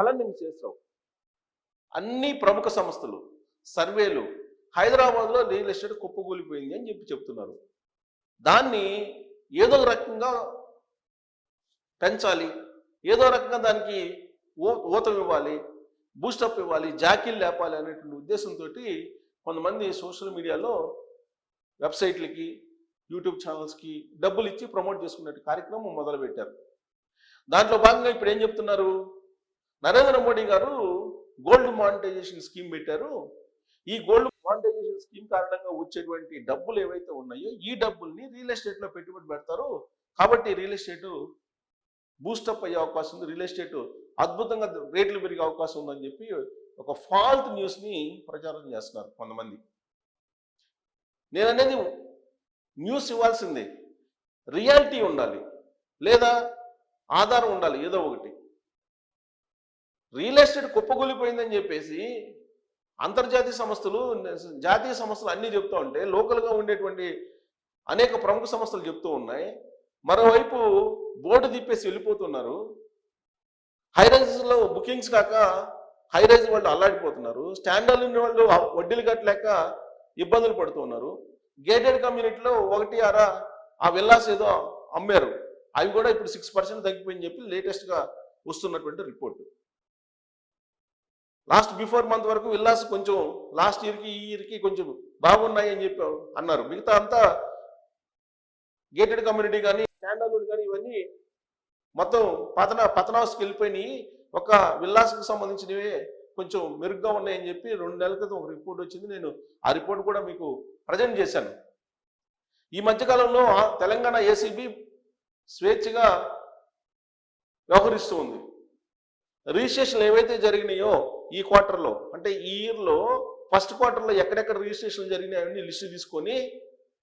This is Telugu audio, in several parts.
కళని చేసావు. అన్ని ప్రముఖ సంస్థలు సర్వేలు హైదరాబాద్లో రియల్ ఎస్టేట్ కుప్పకూలిపోయింది అని చెప్తున్నారు. దాన్ని ఏదో రకంగా పెంచాలి, ఏదో రకంగా దానికి ఊతం ఇవ్వాలి, బూస్టప్ ఇవ్వాలి, జాకీలు లేపాలి అనేటువంటి ఉద్దేశంతో కొంతమంది సోషల్ మీడియాలో వెబ్సైట్లకి యూట్యూబ్ ఛానల్స్కి డబ్బులు ఇచ్చి ప్రమోట్ చేసుకునే కార్యక్రమం మొదలుపెట్టారు. దాంట్లో భాగంగా ఇప్పుడు ఏం చెప్తున్నారు, నరేంద్ర మోడీ గారు గోల్డ్ మానిటైజేషన్ స్కీమ్ పెట్టారు. ఈ గోల్డ్ మానిటైజేషన్ స్కీమ్ కారణంగా వచ్చేటువంటి డబ్బులు ఏవైతే ఉన్నాయో ఈ డబ్బుల్ని రియల్ ఎస్టేట్లో పెట్టుబడి పెడతారు. కాబట్టి రియల్ ఎస్టేట్ బూస్టప్ అయ్యే అవకాశం ఉంది, రియల్ ఎస్టేట్ అద్భుతంగా రేట్లు పెరిగే అవకాశం ఉందని చెప్పి ఒక ఫాల్ట్ న్యూస్ని ప్రచారం చేస్తున్నారు కొంతమంది. నేను అనేది న్యూస్ ఇవ్వాల్సిందే, రియాలిటీ ఉండాలి లేదా ఆధారం ఉండాలి, ఏదో ఒకటి. రియల్ ఎస్టేట్ కుప్పకూలిపోయిందని చెప్పేసి అంతర్జాతీయ సంస్థలు జాతీయ సంస్థలు అన్నీ చెప్తూ ఉంటే లోకల్గా ఉండేటువంటి అనేక ప్రముఖ సంస్థలు చెప్తూ ఉన్నాయి. మరోవైపు బోర్డు తిప్పేసి వెళ్ళిపోతున్నారు. హైరైజ్లో బుకింగ్స్ కాక హైరైజ్ వాళ్ళు అల్లాడిపోతున్నారు. స్టాండర్డ్ ఉన్న వాళ్ళు వడ్డీలు కట్టలేక ఇబ్బందులు పడుతున్నారు. గేటెడ్ కమ్యూనిటీలో 1/6 ఆ విల్లాస్ ఏదో అమ్మారు, అవి కూడా ఇప్పుడు 6% తగ్గిపోయిందని చెప్పి లేటెస్ట్గా వస్తున్నటువంటి రిపోర్టు. బిఫోర్ మంత్ వరకు విల్లాస్ కొంచెం లాస్ట్ ఇయర్కి ఈ ఇయర్కి కొంచెం బాగున్నాయి అని చెప్పి అన్నారు. మిగతా అంతా గేటెడ్ కమ్యూనిటీ కానీ స్టాండర్డ్ కానీ ఇవన్నీ మొత్తం పతనాస్కి వెళ్ళిపోయినాయి. ఒక విల్లాస్కి సంబంధించినవి కొంచెం మెరుగ్గా ఉన్నాయని చెప్పి 2 నెలల క్రితం ఒక రిపోర్ట్ వచ్చింది. నేను ఆ రిపోర్ట్ కూడా మీకు ప్రజెంట్ చేశాను. ఈ మధ్యకాలంలో తెలంగాణ ఏసీబీ స్వేచ్ఛగా వ్యవహరిస్తూ ఉంది. రిజిస్ట్రేషన్లు ఏవైతే జరిగినాయో ఈ క్వార్టర్లో, అంటే ఈ ఇయర్లో ఫస్ట్ క్వార్టర్లో ఎక్కడెక్కడ రిజిస్ట్రేషన్ జరిగినాయి అవన్నీ లిస్టు తీసుకొని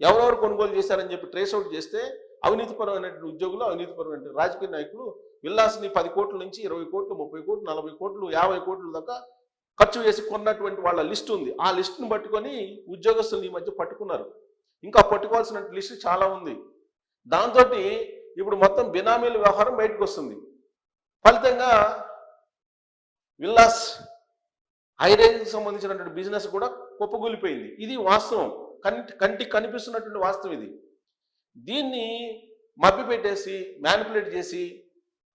ఎవరెవరు కొనుగోలు చేశారని చెప్పి ట్రేస్అవుట్ చేస్తే అవినీతిపరమైన ఉద్యోగులు, అవినీతిపరమైన రాజకీయ నాయకులు విల్లాస్ని 10 కోట్ల నుంచి 20 కోట్లు, 30 కోట్లు, 40 కోట్లు, 50 కోట్ల దాకా ఖర్చు వేసి కొన్నటువంటి వాళ్ళ లిస్ట్ ఉంది. ఆ లిస్టును పట్టుకొని ఉద్యోగస్తులు ఈ మధ్య పట్టుకున్నారు. ఇంకా పట్టుకోవాల్సిన లిస్టు చాలా ఉంది. దాంతో ఇప్పుడు మొత్తం బినామీల వ్యవహారం బయటకు వస్తుంది. ఫలితంగా విల్లాస్ హైరేంజ్కి సంబంధించినటువంటి బిజినెస్ కూడా కుప్పగూలిపోయింది. ఇది వాస్తవం, కంటికి కనిపిస్తున్నటువంటి వాస్తవం ఇది. దీన్ని మభ్యపెట్టేసి మ్యానిపులేట్ చేసి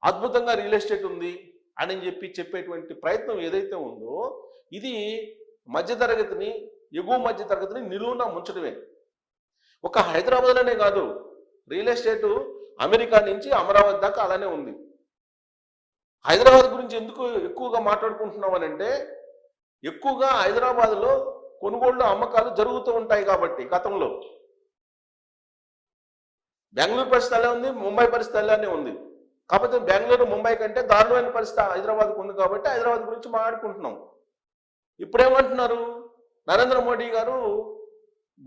అద్భుతంగా రియల్ ఎస్టేట్ ఉంది అని చెప్పేటువంటి ప్రయత్నం ఏదైతే ఉందో ఇది మధ్యతరగతిని, ఎగువ మధ్యతరగతిని నిలువున ముంచడమే. ఒక హైదరాబాద్లోనే కాదు, రియల్ ఎస్టేటు అమెరికా నుంచి అమరావతి దాకా అలానే ఉంది. హైదరాబాద్ గురించి ఎందుకు ఎక్కువగా మాట్లాడుకుంటున్నాం అని అంటే, ఎక్కువగా హైదరాబాద్లో కొనుగోళ్లు అమ్మకాలు జరుగుతూ ఉంటాయి కాబట్టి. గతంలో బెంగళూరు పరిస్థితి అలా ఉంది, ముంబై పరిస్థితి అలానే ఉంది. కాకపోతే బెంగళూరు, ముంబై కంటే దారుణమైన పరిస్థితి హైదరాబాద్కు ఉంది కాబట్టి హైదరాబాద్ గురించి మాట్లాడుకుంటున్నాం. ఇప్పుడేమంటున్నారు, నరేంద్ర మోడీ గారు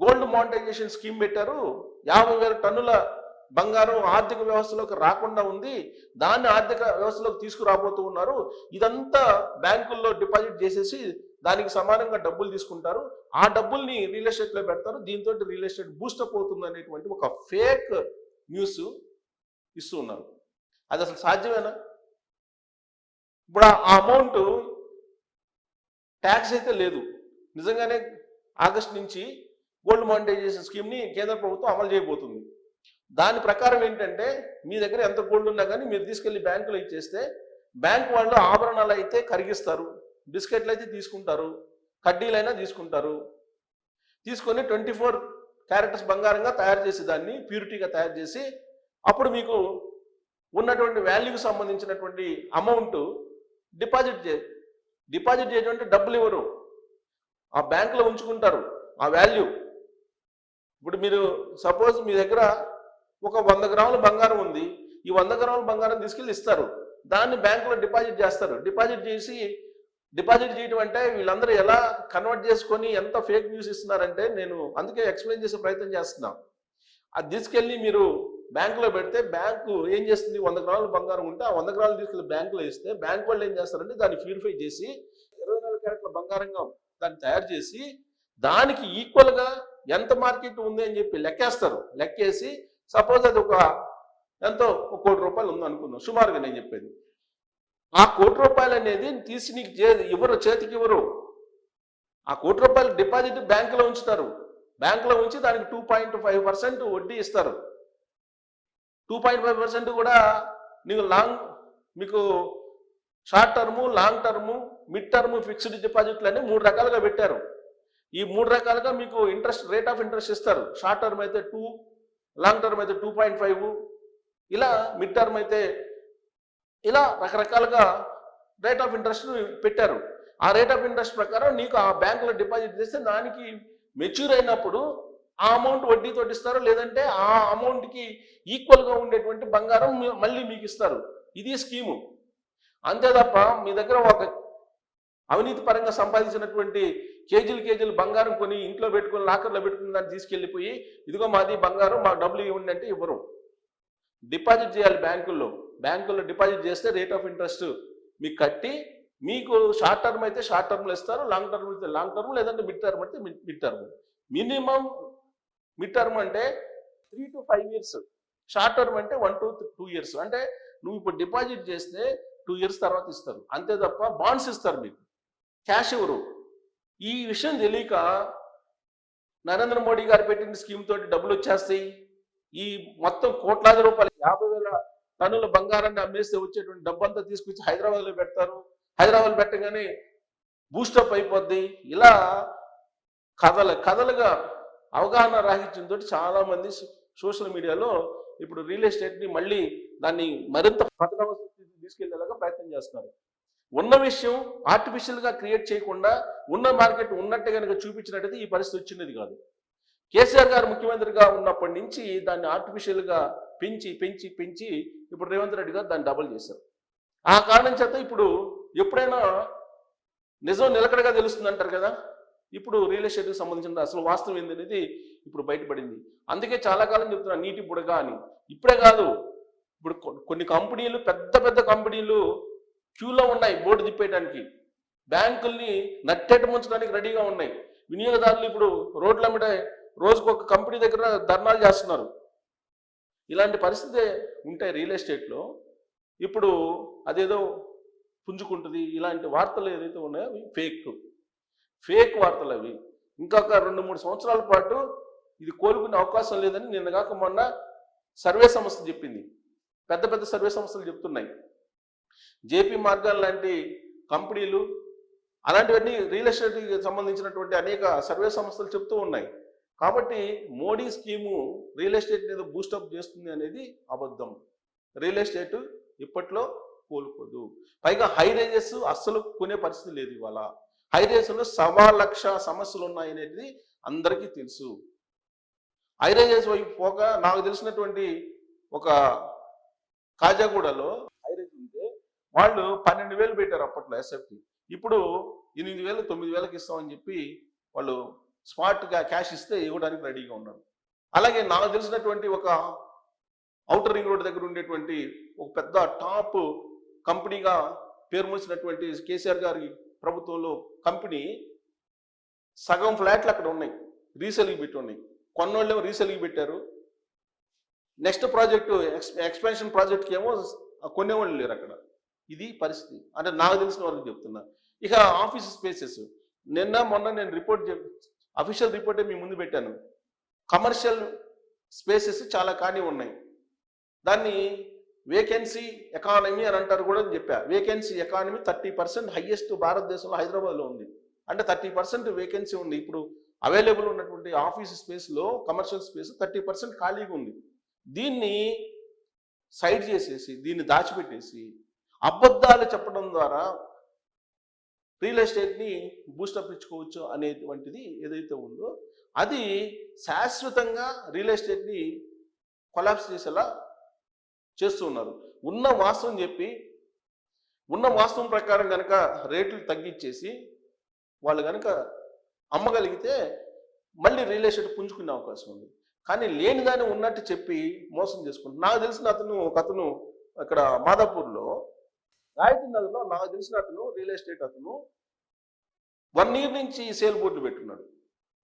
గోల్డ్ మానిటైజేషన్ స్కీమ్ పెట్టారు, 50,000 టన్నుల బంగారం ఆర్థిక వ్యవస్థలోకి రాకుండా ఉంది, దాన్ని ఆర్థిక వ్యవస్థలోకి తీసుకురాబోతూ ఉన్నారు. ఇదంతా బ్యాంకుల్లో డిపాజిట్ చేసేసి దానికి సమానంగా డబ్బులు తీసుకుంటారు, ఆ డబ్బుల్ని రియల్ ఎస్టేట్లో పెడతారు, దీంతో రియల్ ఎస్టేట్ బూస్టప్ అవుతుంది అనేటువంటి ఒక ఫేక్ న్యూస్ ఇస్తూ ఉన్నారు. అది అసలు సాధ్యమేనా? ఇప్పుడు ఆ అమౌంట్ ట్యాక్స్ అయితే లేదు. నిజంగానే ఆగస్టు నుంచి గోల్డ్ మానిటైజేషన్ స్కీమ్ని కేంద్ర ప్రభుత్వం అమలు చేయబోతుంది. దాని ప్రకారం ఏంటంటే, మీ దగ్గర ఎంత గోల్డ్ ఉన్నా కానీ మీరు తీసుకెళ్లి బ్యాంకులో ఇచ్చేస్తే బ్యాంక్ వాళ్ళు ఆభరణాలు అయితే కరిగిస్తారు, బిస్కెట్లు అయితే తీసుకుంటారు, కడ్డీలైనా తీసుకుంటారు. తీసుకొని 24 క్యారెట్స్ బంగారంగా తయారు చేసి దాన్ని ప్యూరిటీగా తయారు చేసి అప్పుడు మీకు ఉన్నటువంటి వాల్యూకి సంబంధించినటువంటి అమౌంట్ డిపాజిట్ చేయటువంటి డబ్బులు ఇవ్వరు, ఆ బ్యాంకులో ఉంచుకుంటారు ఆ వాల్యూ. ఇప్పుడు మీరు సపోజ్ మీ దగ్గర ఒక 100 గ్రాముల బంగారం ఉంది, ఈ 100 గ్రాముల బంగారం తీసుకెళ్ళి ఇస్తారు, దాన్ని బ్యాంకులో డిపాజిట్ చేస్తారు. డిపాజిట్ చేయడం అంటే వీళ్ళందరూ ఎలా కన్వర్ట్ చేసుకొని ఎంత ఫేక్ న్యూస్ ఇస్తున్నారంటే, నేను అందుకే ఎక్స్ప్లెయిన్ చేసే ప్రయత్నం చేస్తున్నాం. అది తీసుకెళ్ళి మీరు బ్యాంకులో పెడితే బ్యాంకు ఏం చేస్తుంది, 100 గ్రాముల బంగారం ఉంటే ఆ 100 గ్రాములు తీసుకెళ్ళి బ్యాంకులో ఇస్తే బ్యాంకు వాళ్ళు ఏం చేస్తారంటే దాన్ని ప్యూరిఫై చేసి 24 క్యారెట్ల బంగారంగా దాన్ని తయారు చేసి దానికి ఈక్వల్గా ఎంత మార్కెట్ ఉంది అని చెప్పి లెక్కేస్తారు. లెక్కేసి సపోజ్ అది ఎంతో 1 కోటి రూపాయలు ఉంది అనుకుందాం, సుమారుగా నేను చెప్పేది. ఆ ₹1,00,00,000 అనేది తీసి నీకు ఇవ్వరు, చేతికి ఇవ్వరు. ఆ ₹1,00,00,000 డిపాజిట్ బ్యాంకులో ఉంచుతారు. బ్యాంకులో ఉంచి దానికి 2.5% వడ్డీ ఇస్తారు. 2.5% కూడా మీకు short term, long term, mid term, fixed డిపాజిట్లు అని 3 రకాలుగా పెట్టారు. ఈ 3 రకాలుగా మీకు రేట్ ఆఫ్ ఇంట్రెస్ట్ ఇస్తారు. షార్ట్ టర్మ్ అయితే 2, లాంగ్ టర్మ్ అయితే 2.5, ఇలా మిడ్ టర్మ్ అయితే ఇలా రకరకాలుగా రేట్ ఆఫ్ ఇంట్రెస్ట్ పెట్టారు. ఆ రేట్ ఆఫ్ ఇంట్రెస్ట్ ప్రకారం నీకు ఆ బ్యాంకులో డిపాజిట్ చేస్తే దానికి మెచ్యూర్ అయినప్పుడు ఆ అమౌంట్ వడ్డీతో ఇస్తారు, లేదంటే ఆ అమౌంట్కి ఈక్వల్గా ఉండేటువంటి బంగారం మళ్ళీ మీకు ఇస్తారు. ఇది స్కీము. అంతే తప్ప మీ దగ్గర ఒక అవినీతి పరంగా సంపాదించినటువంటి కేజీలు బంగారం కొని ఇంట్లో పెట్టుకుని లాకర్లో పెట్టుకుని దాన్ని తీసుకెళ్ళిపోయి ఇదిగో మాది బంగారం, మాకు డబ్బులు ఇవ్వండి అంటే ఇవ్వరు. డిపాజిట్ చేయాలి బ్యాంకుల్లో డిపాజిట్ చేస్తే రేట్ ఆఫ్ ఇంట్రెస్ట్ మీకు కట్టి మీకు షార్ట్ టర్మ్ అయితే షార్ట్ టర్మ్లో ఇస్తారు, లాంగ్ టర్మ్ అయితే లాంగ్ టర్మ్, లేదంటే మిడ్ టర్మ్ అయితే mid term. Minimum mid term అంటే 3 to 5 years, షార్ట్ టర్మ్ అంటే 1 to 2 years. అంటే నువ్వు ఇప్పుడు డిపాజిట్ చేస్తే 2 years తర్వాత ఇస్తారు. అంతే తప్ప బాండ్స్ ఇస్తారు, మీకు క్యాష్ ఇవ్వరు. ఈ విషయం తెలియక నరేంద్ర మోడీ గారు పెట్టిన స్కీమ్ తోటి డబ్బులు వచ్చేస్తాయి. ఈ మొత్తం కోట్లాది రూపాయలు 50,000 టన్నుల బంగారాన్ని అమ్మేస్తే వచ్చేటువంటి డబ్బంతా తీసుకొచ్చి హైదరాబాద్లో పెడతారు. హైదరాబాద్ పెట్టగానే బూస్టప్ అయిపోద్ది. ఇలా కథలుగా అవగాహన రాహిత్యంతో చాలా మంది సోషల్ మీడియాలో ఇప్పుడు రియల్ ఎస్టేట్ని మళ్ళీ దాన్ని మరింత పతనావస్థకి తీసుకెళ్లేలాగా ప్రయత్నం చేస్తున్నారు. ఉన్న విషయం ఆర్టిఫిషియల్గా క్రియేట్ చేయకుండా ఉన్న మార్కెట్ ఉన్నట్టే కనుక చూపించినట్టయితే ఈ పరిస్థితి వచ్చినది కాదు. కేసీఆర్ గారు ముఖ్యమంత్రిగా ఉన్నప్పటి నుంచి దాన్ని ఆర్టిఫిషియల్గా పెంచి ఇప్పుడు రేవంత్ రెడ్డి గారు దాన్ని డబుల్ చేశారు. ఆ కారణం చేత ఇప్పుడు ఎప్పుడైనా నిజం నిలకడగా తెలుస్తుంది అంటారు కదా, ఇప్పుడు రియల్ ఎస్టేట్కి సంబంధించిన అసలు వాస్తవం ఏందనేది ఇప్పుడు బయటపడింది. అందుకే చాలా కాలం చెప్తున్నా నీటి బుడగా అని. ఇప్పుడే కాదు, ఇప్పుడు కొన్ని కంపెనీలు పెద్ద కంపెనీలు క్యూలో ఉన్నాయి బోర్డు తిప్పేయడానికి, బ్యాంకుల్ని నట్టేట ముంచడానికి రెడీగా ఉన్నాయి. వినియోగదారులు ఇప్పుడు రోడ్ల మీద రోజుకు ఒక కంపెనీ దగ్గర ధర్నాలు చేస్తున్నారు. ఇలాంటి పరిస్థితి ఉంటాయి రియల్ ఎస్టేట్లో. ఇప్పుడు అదేదో పుంజుకుంటుంది, ఇలాంటి వార్తలు ఏదైతే ఉన్నాయో అవి ఫేక్ వార్తలు. అవి ఇంకొక 2-3 సంవత్సరాల పాటు ఇది కోలుకునే అవకాశం లేదని నిన్నగాక మొన్న సర్వే సంస్థ చెప్పింది. పెద్ద సర్వే సంస్థలు చెప్తున్నాయి. జేపీ మార్గాన్ లాంటి కంపెనీలు అలాంటివన్నీ రియల్ ఎస్టేట్కి సంబంధించినటువంటి అనేక సర్వే సంస్థలు చెప్తూ ఉన్నాయి. కాబట్టి మోడీ స్కీము రియల్ ఎస్టేట్ మీద బూస్టప్ చేస్తుంది అనేది అబద్ధం. రియల్ ఎస్టేట్ ఇప్పట్లో కోలుకోదు. పైగా హై రేంజెస్ అస్సలు కొనే పరిస్థితి లేదు. ఇవాళ హై రేంజెస్లో 1,00,000 సమస్యలు ఉన్నాయనేది అందరికీ తెలుసు. హై రేంజెస్ వైపు పోక నాకు తెలిసినటువంటి ఒక కాజాగూడలో హై రేంజ్ ఉంటే వాళ్ళు 12,000 పెట్టారు అప్పట్లో ఎస్ఎఫ్టీ. ఇప్పుడు 8,000 9,000కి ఇస్తామని చెప్పి వాళ్ళు స్మార్ట్గా క్యాష్ ఇస్తే ఇవ్వడానికి రెడీగా ఉన్నారు. అలాగే నాకు తెలిసినటువంటి ఒక ఔటర్ రింగ్ రోడ్ దగ్గర ఉండేటువంటి ఒక పెద్ద టాప్ కంపెనీగా పేరు మోసినటువంటి కేసీఆర్ గారి ప్రభుత్వంలో కంపెనీ సగం ఫ్లాట్లు అక్కడ ఉన్నాయి, రీసేల్కి పెట్టి ఉన్నాయి. కొన్నోళ్ళేమో రీసేల్కి పెట్టారు. నెక్స్ట్ ప్రాజెక్టు ఎక్స్పాన్షన్ ప్రాజెక్ట్కి ఏమో కొనేవాళ్ళు లేరు అక్కడ. ఇది పరిస్థితి. అంటే నాకు తెలిసిన వరకు చెప్తున్నా. ఇక ఆఫీస్ స్పేసెస్ మొన్న నేను అఫీషియల్ రిపోర్టే మీ ముందు పెట్టాను. కమర్షియల్ స్పేసెస్ చాలా ఖాళీ ఉన్నాయి. దాన్ని వేకెన్సీ ఎకానమీ అని అంటారు కూడా అని చెప్పా. వేకెన్సీ ఎకానమీ 30% హైయెస్ట్ భారతదేశంలో హైదరాబాద్లో ఉంది. అంటే 30% వేకెన్సీ ఉంది. ఇప్పుడు అవైలబుల్ ఉన్నటువంటి ఆఫీస్ స్పేస్లో కమర్షియల్ స్పేస్ 30% ఖాళీగా ఉంది. దీన్ని సైడ్ చేసేసి దీన్ని దాచిపెట్టేసి అబద్ధాలు చెప్పడం ద్వారా రియల్ ఎస్టేట్ని బూస్టప్ ఇచ్చుకోవచ్చు అనేటువంటిది ఏదైతే ఉందో అది శాశ్వతంగా రియల్ ఎస్టేట్ని కొలాప్స్ చేసేలా చేస్తూ ఉన్నారు. ఉన్న వాస్తవం ప్రకారం కనుక రేట్లు తగ్గించేసి వాళ్ళు కనుక అమ్మగలిగితే మళ్ళీ రియల్ ఎస్టేట్ పుంజుకునే అవకాశం ఉంది. కానీ లేని దాన్ని ఉన్నట్టు చెప్పి మోసం చేసుకుంటారు. నాకు తెలిసిన అతను అక్కడ మాదాపూర్లో గాయత్రి నగర్లో నాకు తెలిసిన రియల్ ఎస్టేట్ అతను 1 year నుంచి సేల్ బోర్డులు పెట్టున్నాడు.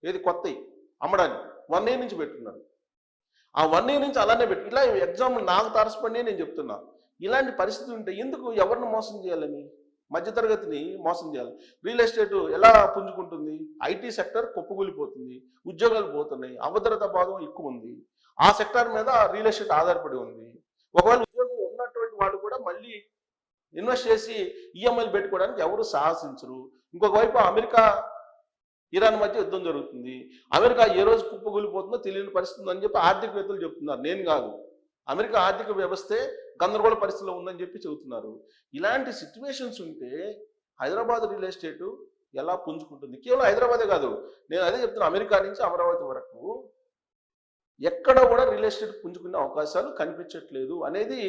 ఏది కొత్తవి అమ్మడానికి 1 year నుంచి పెట్టున్నాడు. ఆ 1 year నుంచి అలానే పెట్టి ఇలా ఎగ్జాంపుల్ నాకు తారసపడి నేను చెప్తున్నా. ఇలాంటి పరిస్థితి ఉంటే ఎందుకు ఎవరిని మోసం చేయాలని, మధ్యతరగతిని మోసం చేయాలి. రియల్ ఎస్టేట్ ఎలా పుంజుకుంటుంది? ఐటీ సెక్టర్ కుప్పకూలిపోతుంది, ఉద్యోగాలు పోతున్నాయి, అభద్రతా భావం ఎక్కువ ఉంది. ఆ సెక్టార్ మీద రియల్ ఎస్టేట్ ఆధారపడి ఉంది. ఒకవేళ ఉద్యోగం ఉన్నటువంటి వాళ్ళు కూడా మళ్ళీ ఇన్వెస్ట్ చేసి ఈఎంఐలు పెట్టుకోవడానికి ఎవరు సాహసించరు. ఇంకొక వైపు అమెరికా ఇరాన్ మధ్య యుద్ధం జరుగుతుంది. అమెరికా ఏ రోజు కుప్పకూలిపోతుందో తెలియని పరిస్థితి ఉందని చెప్పి ఆర్థికవేత్తలు చెప్తున్నారు, నేను కాదు. అమెరికా ఆర్థిక వ్యవస్థే గందరగోళ పరిస్థితిలో ఉందని చెప్పి చెబుతున్నారు. ఇలాంటి సిచ్యువేషన్స్ ఉంటే హైదరాబాద్ రియల్ ఎస్టేట్ ఎలా పుంజుకుంటుంది? కేవలం హైదరాబాదే కాదు, నేను అదే చెప్తున్నా, అమెరికా నుంచి అమరావతి వరకు ఎక్కడ కూడా రియల్ ఎస్టేట్ పుంజుకునే అవకాశాలు కనిపించట్లేదు అనేది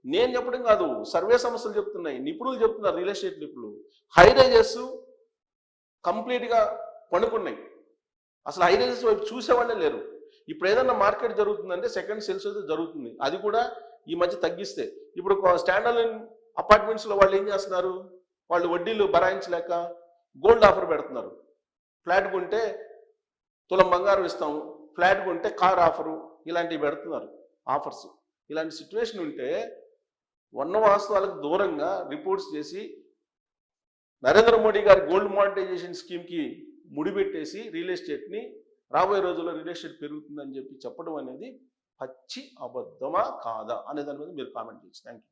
నేను చెప్పడం కాదు, సర్వే సంస్థలు చెప్తున్నాయి, నిపుణులు చెప్తున్నారు. రియల్ ఎస్టేట్ నిపుణులు హై రైజెస్ కంప్లీట్గా పండుకున్నాయి. అసలు హై రైజెస్ వైపు చూసేవాళ్ళే లేరు. ఇప్పుడు ఏదన్నా మార్కెట్ జరుగుతుందంటే సెకండ్ సేల్స్ అయితే జరుగుతుంది, అది కూడా ఈ మధ్య తగ్గిస్తే. ఇప్పుడు స్టాండర్డ్ అపార్ట్మెంట్స్లో వాళ్ళు ఏం చేస్తున్నారు, వాళ్ళు వడ్డీలు భరాయించలేక గోల్డ్ ఆఫర్ పెడుతున్నారు. ఫ్లాట్ కొంటే తులం బంగారం ఇస్తాము, ఫ్లాట్ కొంటే కార్ ఆఫరు, ఇలాంటివి పెడుతున్నారు ఆఫర్స్. ఇలాంటి సిచ్యువేషన్ ఉంటే ఉన్న వాస్తవాలకు దూరంగా రిపోర్ట్స్ చేసి నరేంద్ర మోడీ గారి గోల్డ్ మానిటైజేషన్ స్కీమ్కి ముడిపెట్టేసి రియల్ ఎస్టేట్ని రాబోయే రోజుల్లో రియల్ ఎస్టేట్ పెరుగుతుందని చెప్పి చెప్పడం అనేది పచ్చి అబద్ధమా కాదా అనే దాని మీద మీరు కామెంట్ చేయొచ్చు. Thank you.